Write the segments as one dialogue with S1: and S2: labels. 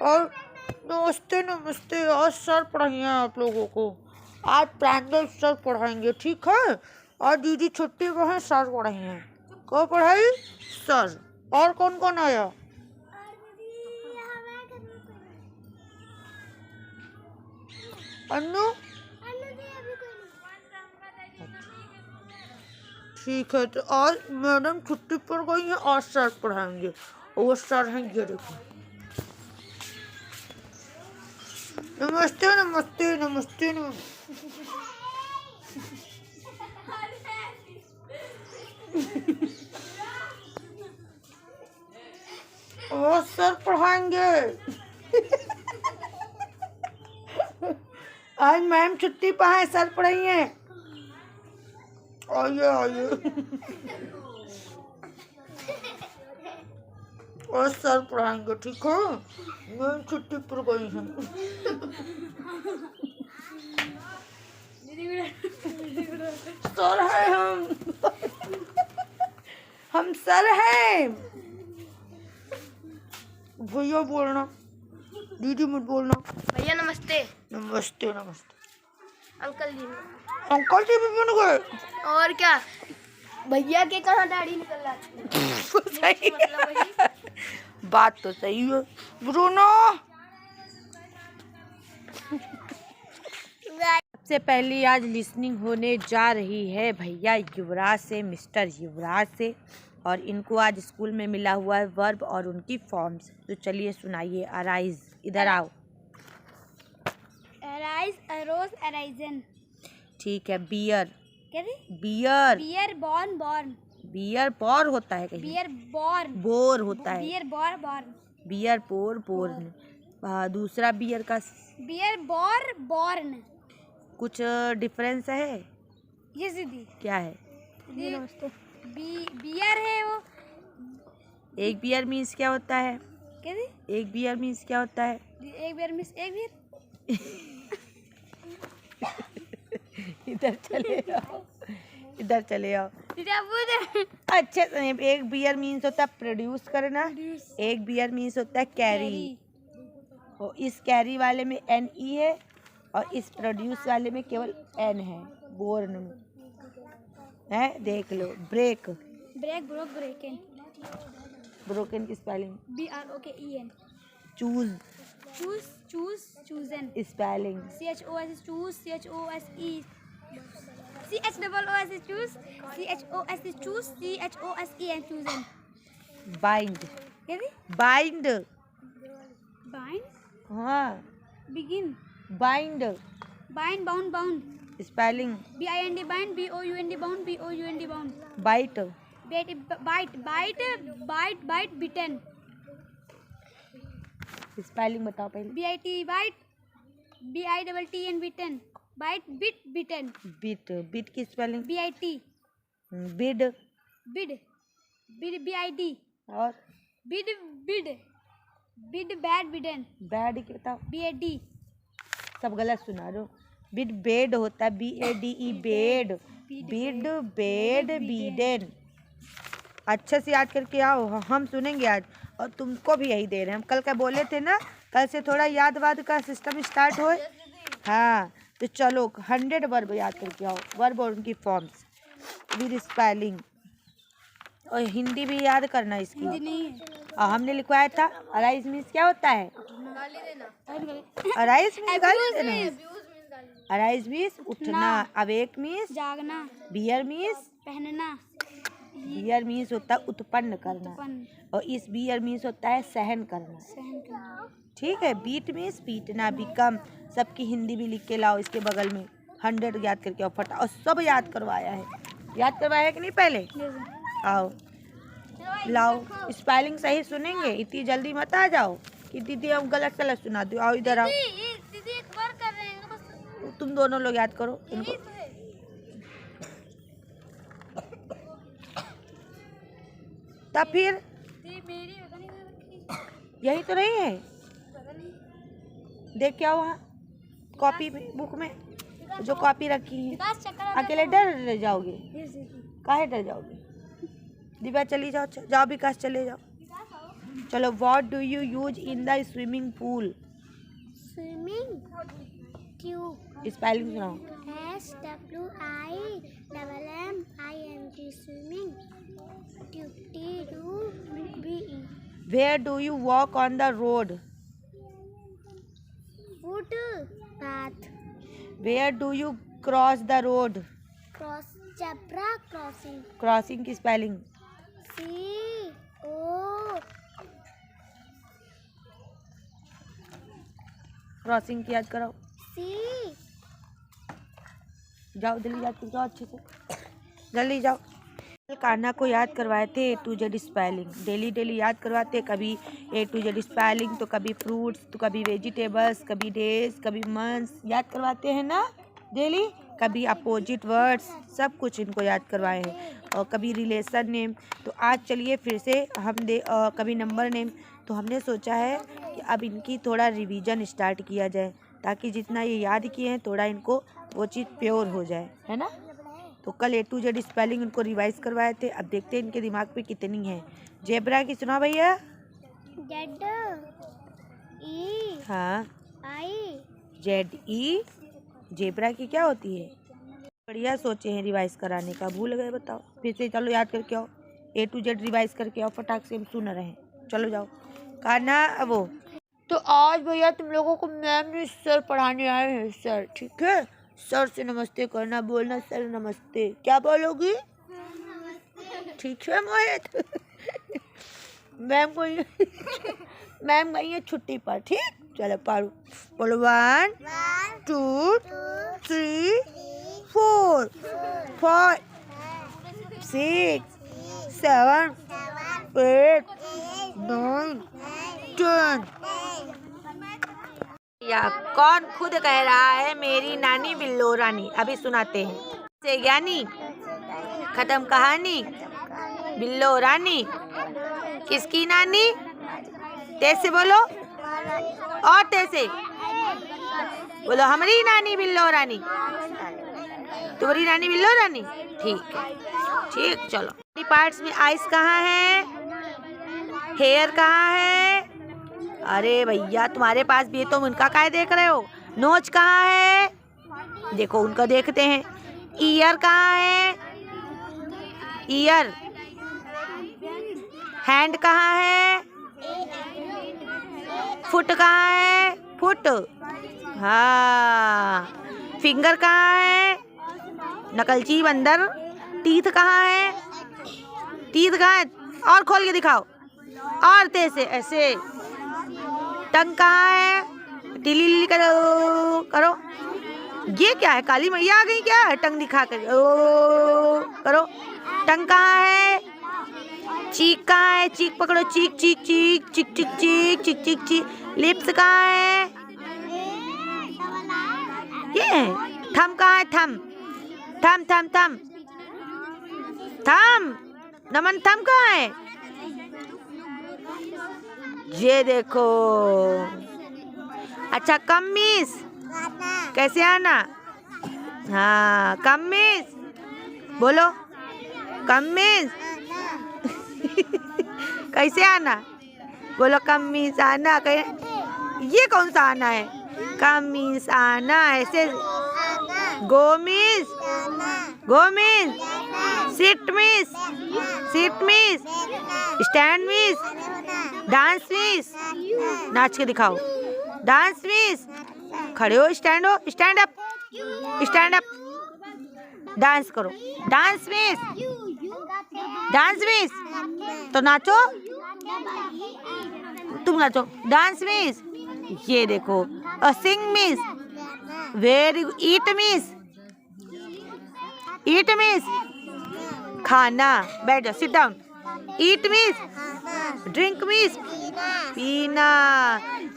S1: और नमस्ते नमस्ते। आज सर पढ़ाइए आप लोगों को। आज प्रांजल सर पढ़ाएंगे, ठीक है। आज दीदी छुट्टी पर है, सर पढ़ाइए। को पढ़ाई? सर। और कौन कौन आया? अन्नू? ठीक है, तो आज मैडम छुट्टी पर गई है, आज सर पढ़ाएंगे। और वो सर हैं, ये देखो। नमस्ते नमस्ते नमस्ते नमस्ते। वो सर पढ़ाएंगे। आज मैम छुट्टी पर है, सर पढ़ाइए। आइए आइए। और सर पढ़ाएंगे, ठीक है। मैम छुट्टी पर गई हैं। सर है हम सर हैं। भैया बोलना, दीदी मत बोलना।
S2: भैया नमस्ते।
S1: नमस्ते नमस्ते।
S2: अंकल जी।
S1: अंकल जी भी बन गए।
S2: और क्या, भैया के कहाँ दाढ़ी निकल रहा
S1: सही है। बात तो सही है ब्रूनो। सबसे पहली आज लिसनिंग होने जा रही है भैया युवराज से, मिस्टर युवराज से। और इनको आज स्कूल में मिला हुआ है वर्ब और उनकी फॉर्म्स। तो चलिए सुनाइए। अराइज, इधर आओ।
S2: Arise, arose, arisen.
S1: ठीक है। बियर,
S2: क्या रे?
S1: Bear.
S2: Bear borne, borne.
S1: Bear bore होता है कहीं?
S2: बियर बॉर्न,
S1: बोर होता है।
S2: Bear bore, borne.
S1: Bear bore, borne. दूसरा बियर का
S2: बियर बॉर, बॉर्न।
S1: कुछ डिफरेंस है?
S2: ये दीदी
S1: क्या है?
S2: नमस्ते। बियर है वो।
S1: एक बियर मीन्स क्या होता है?
S2: क्या रे?
S1: एक बियर मीन्स क्या होता है?
S2: एक बियर मिस, एक बियर।
S1: इधर चले आओ, इधर चले आओ।
S2: दीदी आप बोल।
S1: अच्छे से। एक बियर मीन्स होता है प्रोड्यूस करना। एक बियर मीन्स होता है कैरी। और इस कैरी वाले में एन ई है और इस प्रोड्यूस वाले में केवल एन है, बोर्न में है। देख लो। Break,
S2: break, broke, broken.
S1: Broken की spelling?
S2: BROKEN।
S1: Choose,
S2: choose, chose, chosen.
S1: Spelling?
S2: CHOS, choose, CHOSE, CHOOS, choose, CHOS, choose, CHOSEN, chosen.
S1: Bind,
S2: क्या रे?
S1: बाइंड।
S2: बाइंड,
S1: हाँ,
S2: begin.
S1: Bind.
S2: Bind, bound, bound.
S1: Spelling?
S2: BIND, bind, BOUND, bound, BOUND, bound.
S1: Bite,
S2: bite, bite, bite, bite, bitten.
S1: Spelling बताओ पहले।
S2: BIT, bite, BITTN, bitten. Bite, bit, bitten.
S1: Bit, bit की spelling?
S2: BIT।
S1: Bid,
S2: bid, bid, BID।
S1: और
S2: bid, bid, bid, bad, बिडन।
S1: Bad की बताओ।
S2: BAD।
S1: सब गलत सुना रहे हो। बिड बेड होता है, BADE, bed. Bid, bed, Beadon. अच्छे से याद करके आओ, हम सुनेंगे आज। और तुमको भी यही दे रहे हैं। हम कल का बोले थे ना, कल से थोड़ा याद वाद का सिस्टम स्टार्ट हो। हाँ, तो चलो 100 वर्ब याद करके आओ। वर्ब और उनकी फॉर्म्स विद स्पेलिंग। और हिंदी भी याद करना इसकी। और हमने लिखवाया था अराइज मीन्स क्या होता है? अराइज मीन्स गाली देना। अराइज मीन्स उठना। अवेक मीन्स
S2: जागना।
S1: बियर मीन्स
S2: पहनना।
S1: बियर मीन्स होता है उत्पन्न करना। और इस बियर मीन्स होता है सहन करना।
S2: सहन करना।
S1: ठीक है। बीट मीन्स पीटना। बिकम, सबकी हिंदी भी लिख के लाओ इसके बगल में। 100 याद करके आओ फटा। और सब याद करवाया है। याद करवाया है कि नहीं पहले? आओ लाओ। स्पेलिंग सही सुनेंगे, इतनी जल्दी मत आ जाओ कि दीदी हम गलत गलत सुना दो। आओ इधर आओ।
S2: दीदी एक बार कर रहे हैं बस।
S1: तुम दोनों लोग याद करो इनको। तब फिर
S2: मेरी पता नहीं कहाँ रखी।
S1: यही तो नहीं है। देख क्या वहाँ कॉपी में, बुक में जो कॉपी रखी है। अकेले डर जाओगे? काहे डर जाओगे? दिव्या चली जाओ, जाओ विकास चले जाओ। चलो, what do you use in the swimming pool?
S2: Swimming. Tube.
S1: Spelling सुनाओ।
S2: SWIMMING. Swimming. Tube. TUBE.
S1: Where do you walk on the road?
S2: Footpath.
S1: Where do you cross the road?
S2: Cross. Zebra crossing.
S1: Crossing की spelling.
S2: CO.
S1: Crossing की याद कराओ।
S2: C.
S1: जाओ जल्दी याद करके आओ, अच्छे से जल्दी जाओ। कान्हा को याद करवाए थे A to Z spelling, daily daily याद करवाते, कभी A to Z स्पेलिंग तो कभी फ्रूट्स तो कभी वेजिटेबल्स, कभी डेज, कभी मंथ्स याद करवाते हैं ना डेली, कभी अपोजिट वर्ड्स, सब कुछ इनको याद करवाए हैं, और कभी रिलेशन नेम। तो आज चलिए फिर से हम कभी नंबर नेम। तो हमने सोचा है कि अब इनकी थोड़ा रिवीजन स्टार्ट किया जाए, ताकि जितना ये याद किए हैं थोड़ा इनको वो चीज़ प्योर हो जाए, है ना। तो कल A to Z स्पेलिंग इनको रिवाइज करवाए थे, अब देखते हैं इनके दिमाग पे कितनी है। जेब्रा की सुना भैया।
S2: ZEI.
S1: हाँ, ZE। जेब्रा की क्या होती है? बढ़िया सोचे हैं रिवाइज कराने का, भूल गए बताओ। फिर से चलो याद करके आओ, A to Z रिवाइज करके आओ, फटाक से हम सुन रहे हैं। चलो जाओ कान्हा। वो तो आज भैया तुम लोगों को मैम ने सर पढ़ाने आए हैं, सर, ठीक है। सर से नमस्ते करना, बोलना सर नमस्ते। क्या बोलोगी? ठीक है मोहित। मैम गई है छुट्टी पर, ठीक। चलो पढ़ो, बोलो 1 2 3 4 5 6 7 8 9 10। या कौन खुद कह रहा है मेरी नानी बिल्लो रानी? अभी सुनाते हैं। से ज्ञानी, खत्म कहानी, बिल्लो रानी। किसकी नानी? तेज बोलो, और तेज बोलो। हमारी नानी बिल्लो रानी। तुम्हारी नानी बिल्लो रानी, ठीक है, ठीक। चलो, पार्ट्स में आइस कहाँ है? हेयर कहाँ है? अरे भैया तुम्हारे पास भी है तो उनका काहे देख रहे हो? नोच कहाँ है? देखो उनका देखते हैं। ईयर कहाँ है? ईयर। हैंड कहाँ है? फुट कहाँ है? फुट। हाँ। फिंगर कहाँ है? नकलची बंदर। टीथ कहाँ है? टीथ कहाँ है? और खोल के दिखाओ, और तेज से ऐसे। टंग कहाँ है? टिली करो। ये क्या है? काली मैया आ गई क्या? टंग दिखा कर ओ करो। टंग कहाँ है? चीक कहाँ है? चीक पकड़ो, चीक चीक चीक चिक चिक चीक चिक चिक चीक। लिप्स कहाँ है? ये थम कहाँ है? थम थम थम थम थम। नमन थम कहाँ है? ये देखो। अच्छा, कमीज कैसे आना? हाँ, कमीज बोलो, कमीज। कैसे आना? बोलो कमीज आना। ये कौन सा आना है? कमीज आना ऐसे। गोमीज, गोमीज। Sit miss, sit miss. Stand miss, dance miss. नाच के दिखाओ, डांस मिस। खड़े हो, स्टैंड हो, stand up, stand up. Dance करो, डांस मिस, डांस मिस। तो नाचो, तुम नाचो, डांस मिस। ये देखो, sing miss. Very good. Eat miss, eat miss. खाना, बैठ जाओ, sit down. Eat miss, drink miss, पीना।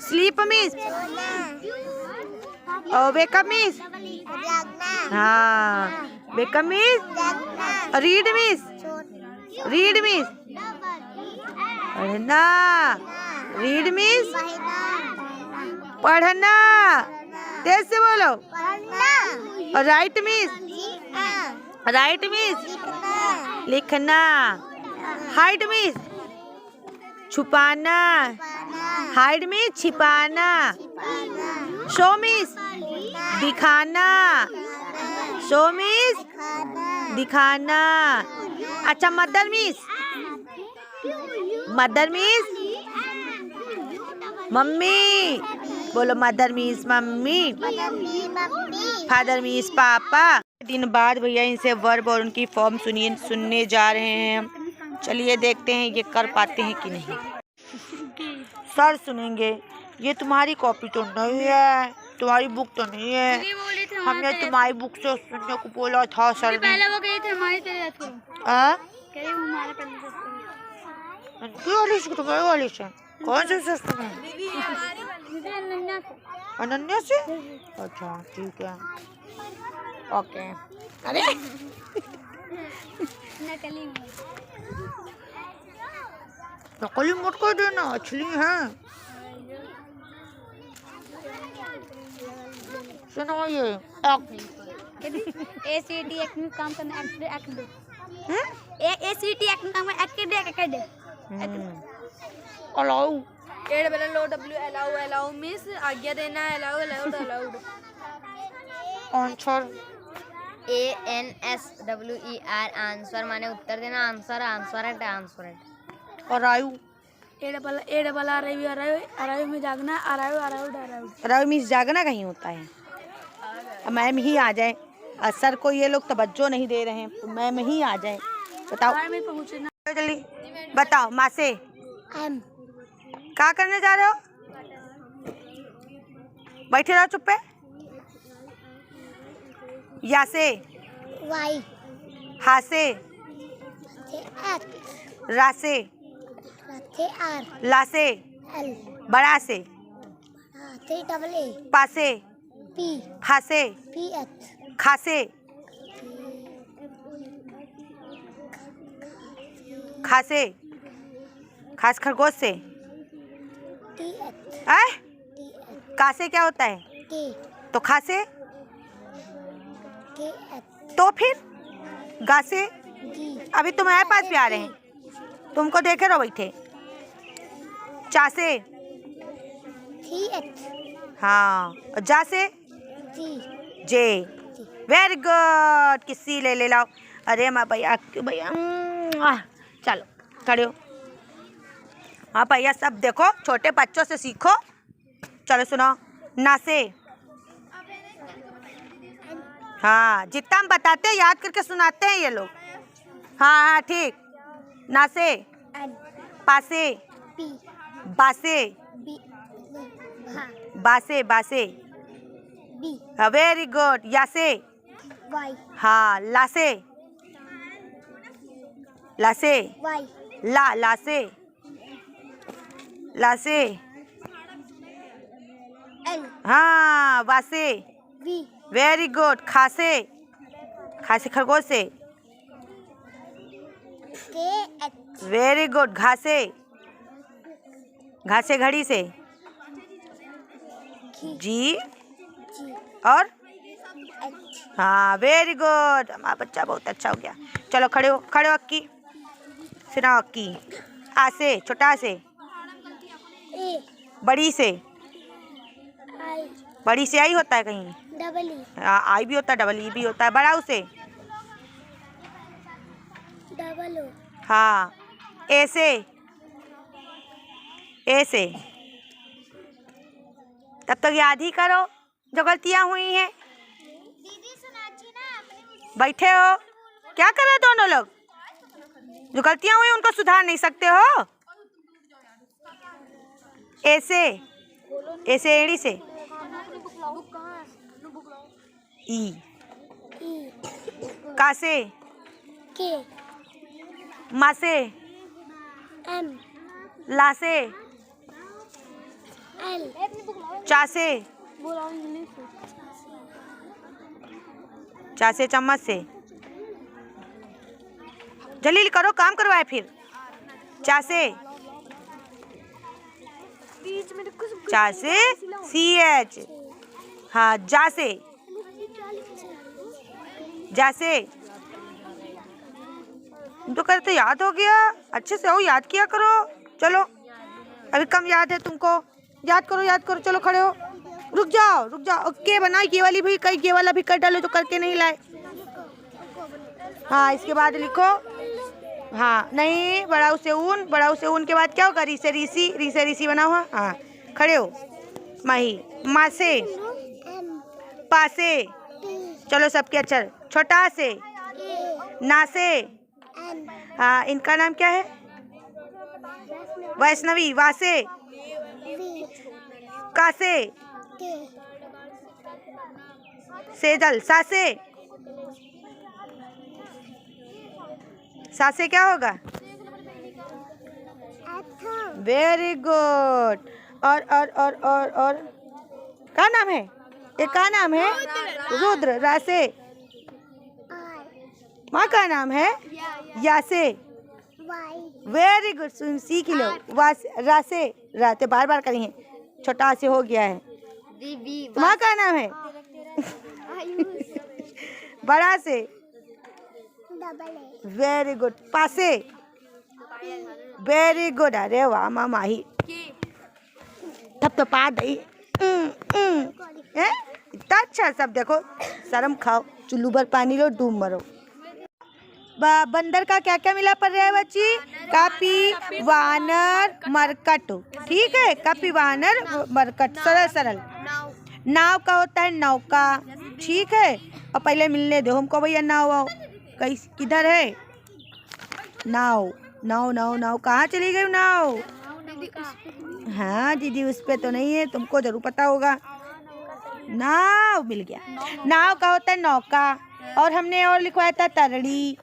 S1: Sleep miss, wake up miss. हाँ, wake up miss. Read miss, read miss. पढ़ना, रीड मिस। पढ़ना, तेज से बोलो। Right miss, right miss. लिखना। हाइट मिस, छुपाना, हाइड मीन्स छिपाना, शो मीन्स दिखाना, शो मीन्स दिखाना। अच्छा मदर मीन्स मम्मी, बोलो mother means mummy, father means पापा। दिन बाद भैया इनसे वर्ब और उनकी फॉर्म सुनने जा रहे हैं। चलिए देखते हैं ये कर पाते हैं कि नहीं। सर सुनेंगे। ये तुम्हारी कॉपी तो नहीं है, तुम्हारी बुक तो नहीं है। हमने तुम्हारी बुक से सुनने को बोला था सर ने।
S2: पहले वो गई थी हमारी तरह से।
S1: तुम्हारे वाली से कौन से सिस्टम है? अनन्या से। अच्छा ठीक है, ओके। अरे नकली मत कर देना, असली है। सुनो ये
S2: ACT एक्ट में काम करना, एक्ट दे। ACT एक्ट में काम करना, act they.
S1: Allow
S2: allow means आज्ञा देना, अलाउड।
S1: आंसर
S3: ANSWER आंसर माने उत्तर देना, आंसर।
S1: और आयु
S2: अराइव में जागना, अराइव।
S1: राव मीन्स जागना कहीं होता है। अब मैम ही आ जाए, सर को ये लोग तवज्जो नहीं दे रहे हैं, तो मैम ही आ जाए। बताओ जल्दी बताओ। माँ से क्या करने जा रहे हो? बैठे रहो चुप पे। या से
S3: वाई,
S1: हा से, रा से,
S3: आर,
S1: ला से,
S3: एल,
S1: बड़ा से,
S3: डबल ए,
S1: पा से,
S3: पी,
S1: फा से,
S3: पी एच,
S1: खा से, खा से, खास खरगोश से,
S3: टी एच,
S1: का से क्या होता है?
S3: टी,
S1: तो खा से,
S3: के एच,
S1: तो फिर गा से।
S3: जी,
S1: अभी तुम्हारे पास भी आ रहे हैं, तुमको देखे रहो बैठे। चा से,
S3: टी एच,
S1: हाँ, और जा से,
S3: जी,
S1: जे। Very good. किसी ले लाओ। अरे माँ भैया चलो खड़े हो। हाँ भैया सब देखो, छोटे बच्चों से सीखो। चलो सुनो। ना से, हाँ जितना हम बताते हैं याद करके सुनाते हैं ये लोग। हाँ ठीक। ना से,
S3: एन,
S1: पासे,
S3: पी,
S1: बासे,
S3: बी, हाँ,
S1: बासे, बासे।
S3: बी,
S1: हाँ वेरी गुड। या से,
S3: वाई,
S1: हाँ ला से, ला से,
S3: वाई,
S1: ला से, ला से,
S3: एल,
S1: हाँ वासे।
S3: We,
S1: very good. खासे, खासे खरगोश से।
S3: के एच,
S1: वेरी गुड। घासे, घासे घड़ी से।
S3: जी,
S1: जी
S3: जी,
S1: और
S3: एच,
S1: हाँ वेरी गुड। हमारा बच्चा बहुत अच्छा हो गया। चलो खड़े हो, खड़े हो अक्की। सुनाओ अक्की। आ से, छोटा से,
S3: ए,
S1: बड़ी से।
S3: आई,
S1: बड़ी से आई होता है कहीं?
S3: डबल ई,
S1: आई भी होता है, डबल ई भी होता है। बड़ा उसे,
S3: डबल ओ,
S1: हाँ। ए से, ए से। तब तक याद ही करो जो गलतियां हुई हैं।
S3: दीदी सुनाची ना,
S1: बैठे हो, क्या कर रहे हो दोनों लोग? जो गलतियां हुई उनको सुधार नहीं सकते हो? ऐसे, ऐसे एड़ी से। ई,
S3: ई,
S1: का से,
S3: के,
S1: मा से,
S3: एम,
S1: ला से,
S3: एल,
S1: चा से, चा से चम्मच से। जल्दी करो, काम करवाए फिर। चा से, चा से CH, हाँ जा से, जा से। तो करते याद हो गया, अच्छे से हो, याद किया करो। चलो अभी कम याद है तुमको, याद करो, चलो खड़े हो, रुक जाओ, के बनाओ, ये वाली भी कई, ये वाला भी कर डालो जो करके नहीं लाए। हाँ, इसके बाद लिखो, हाँ नहीं, बड़ा उसे ऊन के बाद क्या होगा, री से ऋषि बना हुआ। हाँ खड़े हो, माही, माँ से, पा से, चलो सबके अक्षर, छोटा से, ना से, हाँ इनका नाम क्या है, वैष्णवी, वा से, का से, सेजल, सा से क्या होगा, वेरी गुड। और क्या नाम है, एक का नाम है रुद्र, रा से, माँ का नाम है या से, वेरी गुड, सुन सीख लो, रा से, बार करेंगे, छोटा से हो गया है, माँ का नाम है बड़ा से, वेरी गुड, पासे, वेरी गुड, अरे वाह मामा ही, तब तो पा दई, इतना अच्छा सब, देखो शर्म खाओ, चुल्लू भर पानी लो, डूब मरो। बंदर का क्या क्या मिला पड़ रहा है बच्ची, कापी, वानर, मरकट, ठीक है, कापी, वानर, मरकट, सरल। नाव का होता है नौका, ठीक है, और पहले मिलने दो हमको भैया, नाव किधर है, नाव, कहाँ चली गई नाव, हाँ दीदी उस पे तो नहीं है, तुमको जरूर पता होगा, नाव मिल गया। नाव का होता है नौका, और हमने और लिखवाया था तरड़ी,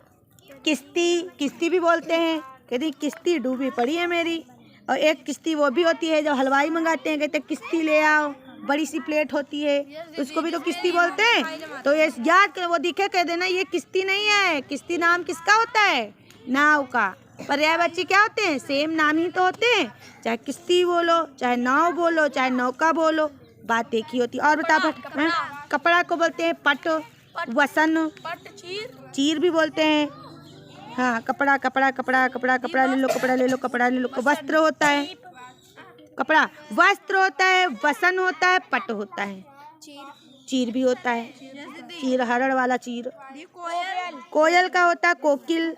S1: किश्ती भी बोलते हैं, कहती किश्ती डूबी पड़ी है मेरी, और एक किश्ती वो भी होती है जो हलवाई मंगाते हैं, कहते किश्ती ले आओ, बड़ी सी प्लेट होती है, उसको भी तो किश्ती बोलते हैं, तो ये याद कर, वो दिखे कह देना ये किश्ती नहीं है, किश्ती नाम किसका होता है, नाव का। पर्याय बच्चे क्या होते हैं, सेम नाम ही तो होते हैं, चाहे किश्ती बोलो, चाहे नाव बोलो, चाहे नौका बोलो, बात एक ही होती है। और बता कपड़ा को बोलते हैं पट, वसन, चीर भी बोलते हैं, हाँ कपड़ा ले लो, वस्त्र होता है, कपड़ा वस्त्र होता है, वसन होता है, पट होता है, चीर भी होता है, चीर हरड़ वाला चीर, कोयल का होता है कोकिल,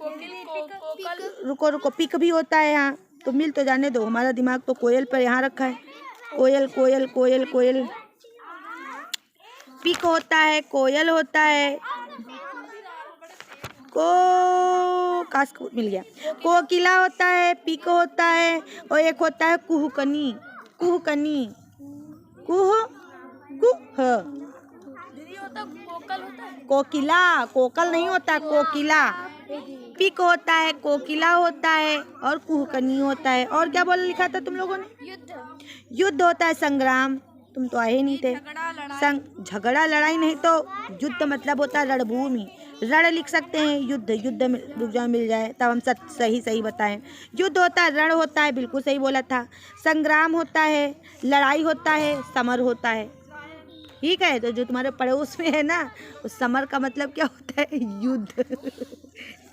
S1: रुको पिक भी होता है, यहाँ तो मिल तो जाने दो, हमारा दिमाग तो कोयल पर यहाँ रखा है, कोयल, पिक होता है, कोयल होता है, काश मिल गया, कोकिला होता है, पिक होता है, और एक होता है कुहकनी, कोकिला, कोकल नहीं होता, कोकिला, पिक होता है, कोकिला होता है, और कुहकनी होता है। और क्या बोल लिखा था तुम लोगों ने, युद्ध होता है, संग्राम, तुम तो आए नहीं थे, झगड़ा लड़ाई नहीं तो युद्ध मतलब होता है रणभूमि, रण लिख सकते हैं, युद्ध में रुक जाओ मिल जाए तब हम सही बताएं, युद्ध होता है, रण होता है, बिल्कुल सही बोला था, संग्राम होता है, लड़ाई होता है, समर होता है, ठीक है, तो जो तुम्हारे पड़ोस में है ना, उस समर का मतलब क्या होता है, युद्ध,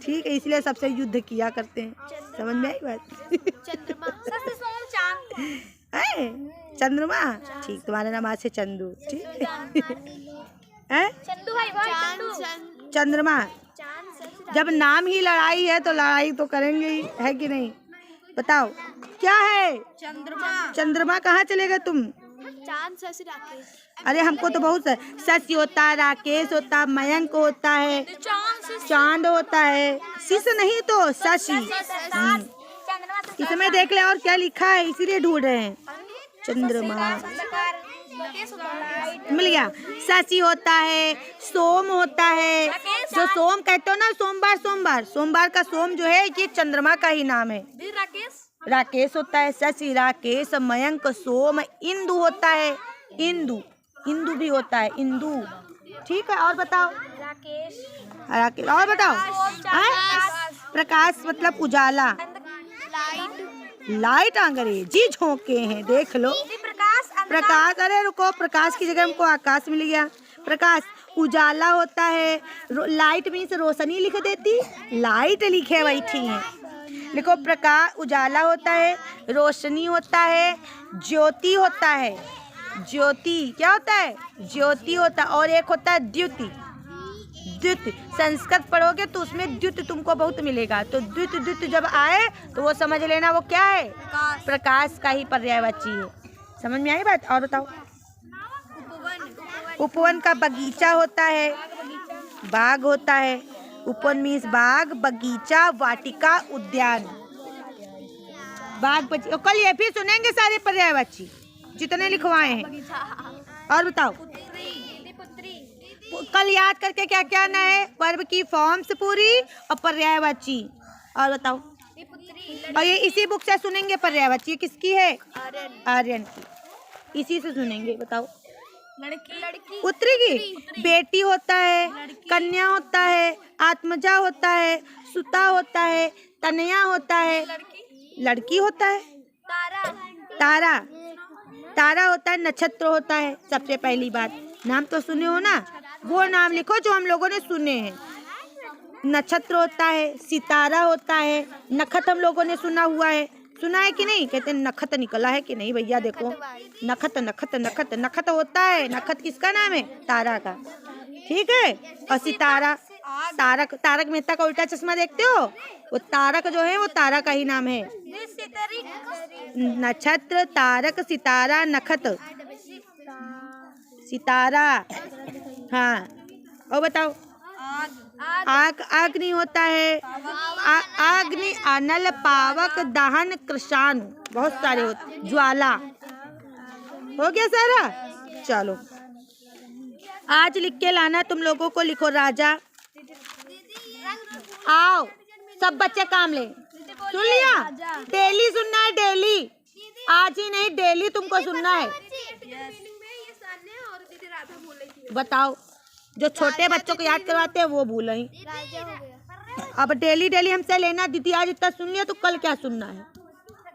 S1: ठीक है, इसलिए सबसे युद्ध किया करते हैं, समझ में आई बात, चंद्रमा, ठीक, तुम्हारा नाम आज से चंदू, ठीक है, चंद्रमा, जब नाम ही लड़ाई है तो लड़ाई तो करेंगे ही, है कि नहीं, बताओ क्या है, चंद्रमा कहाँ चले गए तुम, अरे हमको तो बहुत शशि होता है, राकेश होता है, मयंक होता है, चांद होता है, शिश नहीं तो शशि, इसमें देख ले और क्या लिखा है, इसीलिए ढूंढ रहे हैं, चंद्रमा मिल गया, शशि होता है, सोम होता है, जो सोम कहते हो ना, सोमवार का सोम जो है ये चंद्रमा का ही नाम है, राकेश होता है, शशि, राकेश, मयंक, सोम, इंदु होता है, इंदु भी होता है, इंदु, ठीक है, और बताओ, राकेश, और बताओ, प्रकाश मतलब उजाला, लाइट अंग्रेजी झोंके हैं, देख लो, प्रकाश, अरे रुको, प्रकाश की जगह हमको आकाश मिल गया, प्रकाश, उजाला होता है, लाइट मीन्स रोशनी लिख देती, लाइट लिखे बैठी है, लिखो प्रकाश, उजाला होता है, रोशनी होता है, ज्योति होता है। ज्योति क्या होता है? ज्योति होता है। और एक होता है द्युति। द्युति संस्कृत पढ़ोगे तो उसमें द्युति तुमको बहुत मिलेगा। तो द्युति द्युति जब आए तो वो समझ लेना वो क्या है? प्रकाश का ही पर्यायवाची है। समझ में आई बात? और बताओ। उपवन का बगीचा होता है, बाग होता है। उपवन मीन्स बाग, बगीचा, वाटिका, उद्यान। बाग कल ये भी सुनेंगे सारे पर्यायवाची जितने लिखवाए हैं। और बताओ कल याद करके क्या क्या ना है? वर्ब की फॉर्म्स पूरी और पर्यायवाची। और बताओ। और ये इसी बुक से सुनेंगे पर्यायवाची। ये किसकी है? आर्यन की। इसी से सुनेंगे। बताओ।
S2: लड़की
S1: पुत्री की। बेटी होता है, कन्या होता है, आत्मजा होता है, सुता होता है, तनया होता है, लड़की होता है, तारा। तारा होता है, नक्षत्र होता है। सबसे पहली बात नाम तो सुने हो ना, वो नाम लिखो जो हम लोगों ने सुने हैं। नक्षत्र होता है, सितारा होता है, नखत हम लोगों ने सुना हुआ है। सुना है कि नहीं? कहते हैं नखत निकला है कि नहीं भैया? देखो नखत नखत नखत नखत होता है। नखत किसका नाम है? तारा का। ठीक है। और सितारा, तारक, तारक मेहता का उल्टा चश्मा देखते हो? वो तारक जो है वो तारा का ही नाम है। नक्षत्र, तारक, सितारा, नखत, सितारा। हाँ। और बताओ। आग, अग्नि होता है। अग्नि, अनल, पावक, दहन, कृषाणु, बहुत सारे होते। ज्वाला। हो गया सारा? चलो आज लिख के लाना तुम लोगों को। लिखो राजा। आओ सब बच्चे काम ले। सुन लिया? डेली सुनना है, डेली। आज ही नहीं, डेली तुमको सुनना है। बताओ। जो छोटे बच्चों को याद करवाते हैं वो भूल ही। अब डेली डेली हमसे लेना। दीदी आज इतना सुन लिया तो कल क्या सुनना है?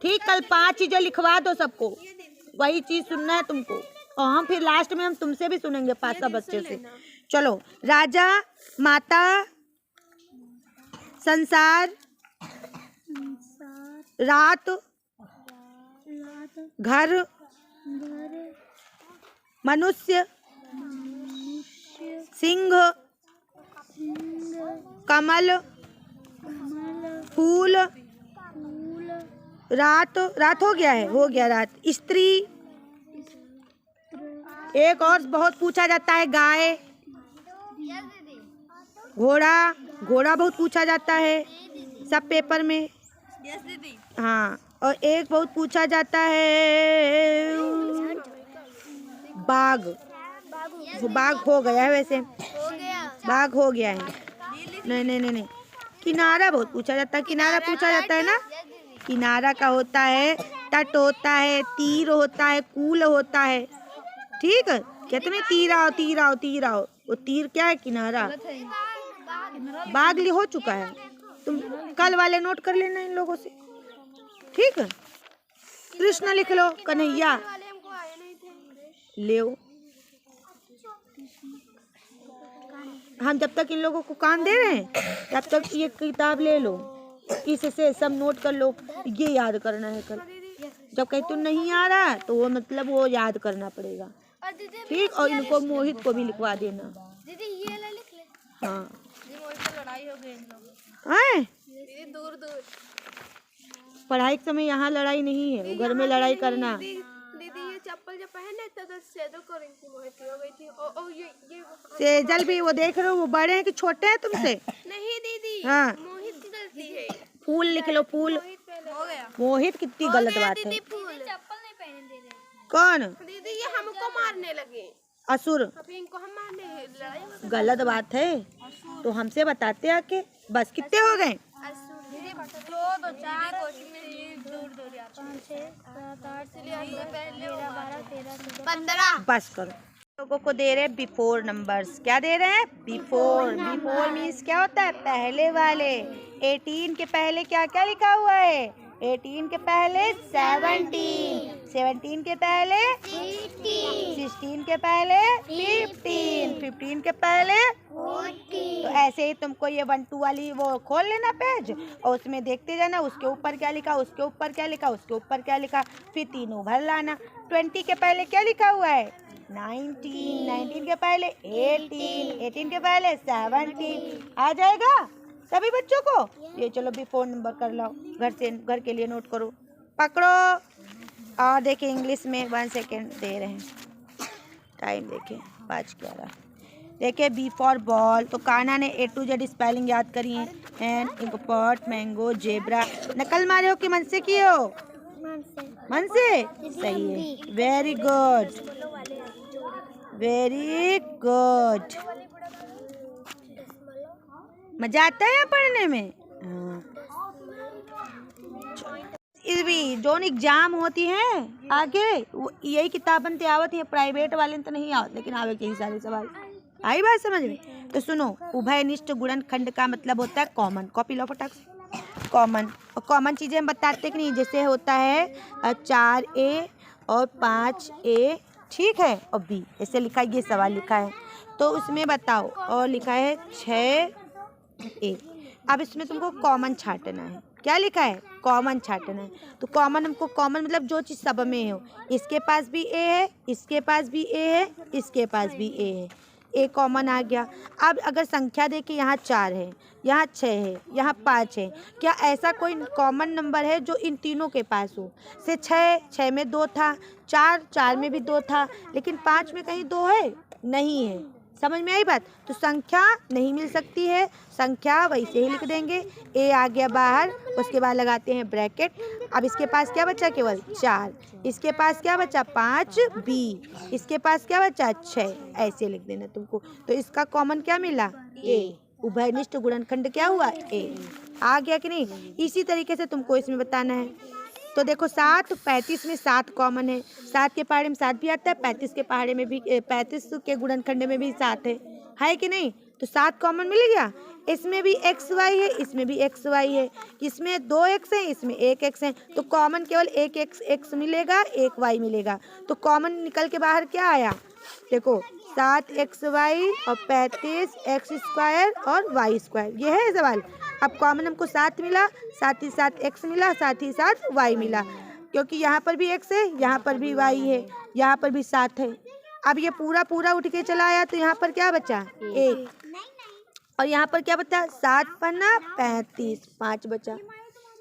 S1: ठीक, कल 5 चीजें लिखवा दो सबको, वही चीज सुनना है तुमको। और हम फिर लास्ट में हम तुमसे भी सुनेंगे 5 बच्चों से। चलो। राजा, माता, संसार, रात, घर, मनुष्य, सिंह, कमल, फूल, रात। रात हो गया है? हो गया रात। स्त्री। एक और बहुत पूछा जाता है, गाय, घोड़ा। घोड़ा बहुत पूछा जाता है सब पेपर में। हाँ। और एक बहुत पूछा जाता है बाघ। वो बाघ हो गया है वैसे। बाघ हो गया है। नहीं नहीं नहीं नहीं। किनारा बहुत पूछा जाता है। किनारा पूछा जाता है ना? किनारा का होता है तट होता है, तीर होता है, कूल होता है। ठीक है। कहते हैं तीर आओ, तीर आओ, तीर आओ। वो तीर क्या है? किनारा। बाघ हो चुका है। तुम कल वाले नोट कर लेना इन लोगों से। ठीक है। कृष्ण लिख लो, कन्हैया ले। हम जब तक इन लोगों को काम दे रहे हैं तब तक ये किताब ले लो, इससे सब नोट कर लो। ये याद करना है कल। जब कहीं तुम नहीं आ रहा तो वो मतलब वो याद करना पड़ेगा। ठीक। और इनको मोहित को भी लिखवा देना।
S2: दीदी ये ले लिख ले।
S1: हाँ।
S2: लड़ाई हो गई इन लोगों
S1: हैं?
S2: दीदी दूर दूर।
S3: पढ़ाई के समय यहाँ लड़ाई नहीं है, घर में लड़ाई करना।
S2: दीदी ये चप्पल जो पहने तो सेजल को रिंकी मोहित हो गई थी। और ये
S1: सेजल भी वो देख रहे हो, वो बड़े हैं कि छोटे हैं तुमसे?
S2: नहीं दीदी,
S1: हाँ।
S2: मोहित की गलती है।
S1: फूल लिख लो, फूल।
S2: हो गया
S1: मोहित कितनी गलत बात है।
S2: चप्पल नहीं पहने दे रहे।
S1: कौन?
S2: दीदी ये हमको मारने लगे।
S1: असुर।
S2: अभी इनको हम मारने हैं, लड़ाई हो
S1: गलत बात है तो हमसे बताते आके। बस कितने हो गए?
S2: 2 4 दूर दूर 5 6 7 8 15।
S1: बस करो। लोगों को दे रहे हैं बिफोर नंबर्स। क्या दे रहे हैं? बिफोर। बिफोर मीन्स क्या होता है? पहले वाले। 18 के पहले क्या क्या लिखा हुआ है? 18 के पहले 17, 17 के पहले 16 के के पहले 15, 15 के पहले 40। तो ऐसे ही तुमको ये 1 2 वाली वो खोल लेना पेज और उसमें देखते जाना, उसके ऊपर क्या लिखा, उसके ऊपर क्या लिखा, उसके ऊपर क्या लिखा, फिर तीनों भर लाना। 20 के पहले क्या लिखा हुआ है, 19, 19 के पहले 18, 18 के पहले 17। आ जाएगा सभी बच्चों को। ये चलो भी फ़ोन नंबर कर लो, घर के लिए नोट करो, पकड़ो। और देखिए इंग्लिश में 1 सेकेंड दे रहे हैं, टाइम देखिए 5:11। देखिए बी फॉर बॉल, तो कान्हा ने A to Z स्पेलिंग याद करी है। And inkpot, mango, zebra. नकल मारे हो कि मन से किए हो? मन से, सही है, वेरी गुड, वेरी गुड। मजा आता है पढ़ने में। भी जोन एग्जाम होती है आगे यही किताबन ते आवत है, प्राइवेट वाले तो नहीं आवत, लेकिन आवे के ही सारे सवाल। आई बात समझ में? तो सुनो, उभयनिष्ठ गुणनखंड का मतलब होता है कॉमन। कॉपी लो फटाक से। कॉमन, और कॉमन चीज़ें हम बताते कि नहीं, जैसे होता है 4A और 5A, ठीक है, और B ऐसे लिखा है, ये सवाल लिखा है। तो उसमें बताओ, और लिखा है 6A। अब इसमें तुमको कॉमन छांटना है। क्या लिखा है, कॉमन छांटना है। तो कॉमन, हमको कॉमन मतलब जो चीज़ सब में हो। इसके पास भी A है, इसके पास भी A है, इसके पास भी A है, A कॉमन आ गया। अब अगर संख्या देखिए, यहाँ 4 है, यहाँ 6 है, यहाँ 5 है, क्या ऐसा कोई कॉमन नंबर है जो इन तीनों के पास हो? से 6 में 2 था, 4 में भी 2 था, लेकिन 5 में कहीं 2 है? नहीं है। समझ में आई बात? तो संख्या नहीं मिल सकती है, संख्या वैसे ही लिख देंगे। A आ गया बाहर, उसके बाद लगाते हैं ब्रैकेट। अब इसके पास क्या बचा, केवल 4। इसके पास क्या बचा, 5B। इसके पास क्या बचा, 6। ऐसे लिख देना तुमको। तो इसका कॉमन क्या मिला, A। उभयनिष्ठ गुणनखंड क्या हुआ, A। आ गया कि नहीं? इसी तरीके से तुमको इसमें बताना है। तो देखो 7, 35 में 7 कॉमन है। 7 के पहाड़े में 7 भी आता है, 35 के पहाड़े में भी, 35 के गुणनखंड में भी 7 है कि नहीं? तो 7 कॉमन मिल गया। इसमें भी XY है, इसमें भी XY है, इसमें 2 X है, इसमें 1 X है। तो कॉमन केवल 1 X मिलेगा, 1 Y मिलेगा। तो कॉमन निकल के बाहर क्या आया, देखो 7XY और 35X² और Y²। ये है सवाल। अब कॉमन हमको 7 मिला, साथ ही साथ X मिला, साथ ही साथ Y मिला, क्योंकि यहाँ पर भी X है, यहाँ पर भी Y है, यहाँ पर भी 7 है। अब ये पूरा पूरा उठ के चला आया, तो यहाँ पर क्या बचा, 1, और यहाँ पर क्या बचा, 7 पन्ना 35, 5 बचा।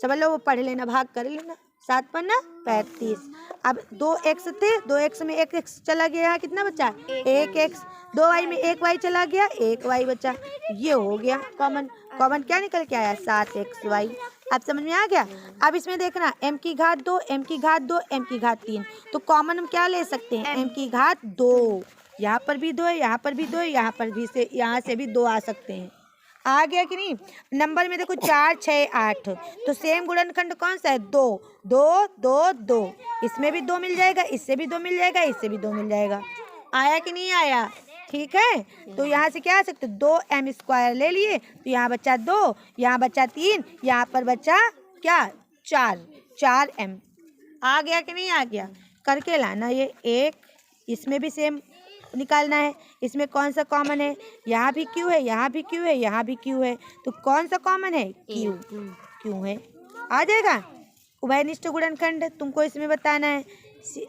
S1: समझ लो, वो पढ़ लेना, भाग कर लेना। 7 पन्ना 35। अब 2 X थे, 2 X में 1 X चला गया, यहाँ कितना बचा, 1 X। 2 Y में 1 Y चला गया, 1 Y बचा। ये हो गया कॉमन। कॉमन क्या निकल के आया, 7XY। अब समझ में आ गया? अब इसमें देखना, m की घात 2, m की घात 2, m की घात 3। तो कॉमन हम क्या ले सकते हैं, m की घात 2। यहाँ पर भी 2 है, यहाँ पर भी 2 है, यहाँ पर भी से, यहाँ से भी 2 आ सकते हैं। आ गया कि नहीं? नंबर में देखो 4 6 8, तो सेम गुणनखंड कौन सा है, 2 2 2 2। इसमें भी 2 मिल जाएगा, इससे भी 2 मिल जाएगा, इससे भी 2 मिल जाएगा। आया कि नहीं आया? ठीक है, तो यहाँ से क्या आ सकते, 2m² ले लिए, तो यहाँ बचा 2, यहाँ बचा 3, यहाँ पर बचा क्या, 4m। आ गया कि नहीं आ गया? करके लाना ये 1, इसमें भी सेम निकालना है। इसमें कौन सा कॉमन है, यहाँ भी Q है, यहाँ भी Q है, यहाँ भी Q है, तो कौन सा कॉमन है, Q है। आ जाएगा। उभयनिष्ठ गुणनखंड तुमको इसमें बताना है।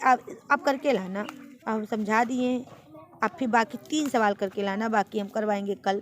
S1: अब करके लाना, अब समझा दिए। अब फिर बाकी 3 सवाल करके लाना, बाकी हम करवाएंगे कल।